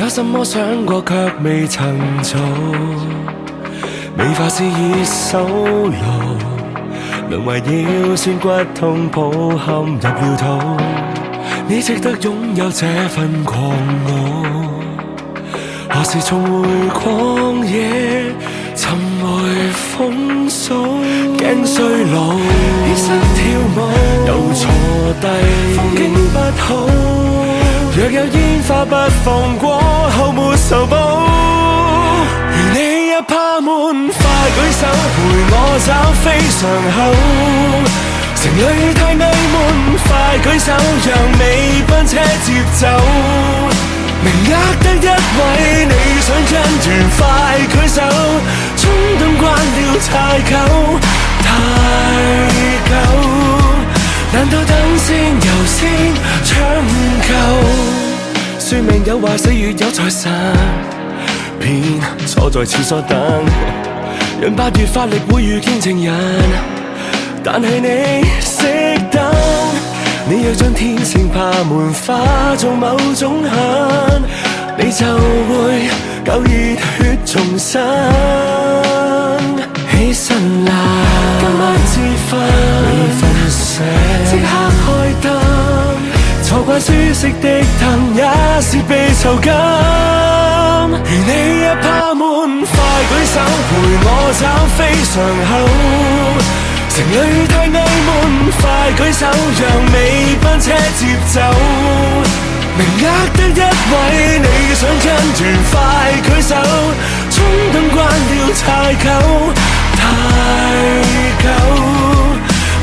有什麼想過卻未曾做，未發是已手勞，淪為腰酸骨痛抱陷入了肚。你值得擁有這份狂傲，何時重回曠野，尋回風騷，驚衰老，起身跳舞又坐低，風景不好。若有煙花不放過，後沒仇報。如你也怕悶，快舉手陪我找飛上口。情侶太翳悶，快舉手讓尾班車接走。名額得一位，你想跟團快舉手。衝動慣了太久，太久。難道等先遊先搶救？說命有壞死，月有財神，偏坐在廁所等。讓8月發力會遇見情人，但係你熄燈。你若將天性怕悶化做某種恨，你就會夠熱血重生。起身啦，今晚自焚，未瞓醒，即刻開燈。錯慣舒適的凳，也是被囚禁。如你也怕悶，快舉手陪我找飛上口。情侶太翳悶，快舉手讓尾班車接走。名額得一位，你想跟團快舉手。衝動慣了太久，太久。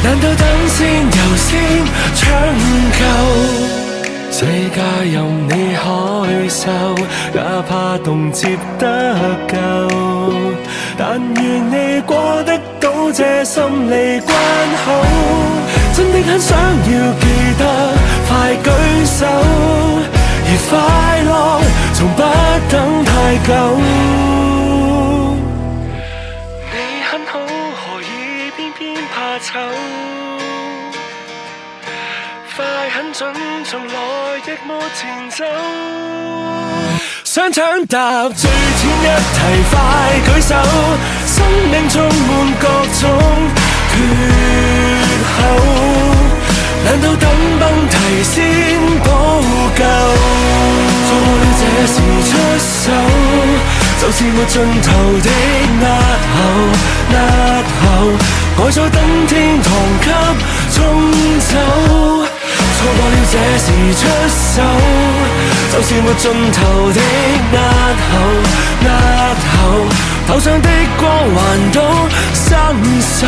難道等先遊先搶救？世界任你開售，也怕動輒得夠。但願你過得到這心理關口，真的很想要記得快舉手，而快樂從不等太久。你很好，何以偏偏怕醜？快很準，從來亦沒前奏。想搶答最前一題，快舉手！生命充滿各種缺口，難道等崩堤先補救？錯過了這時出手，就是沒盡頭的押後，改咗登天堂給沖走。錯過了這時出手，就是沒盡頭的押後，頭上的光環都生鏽。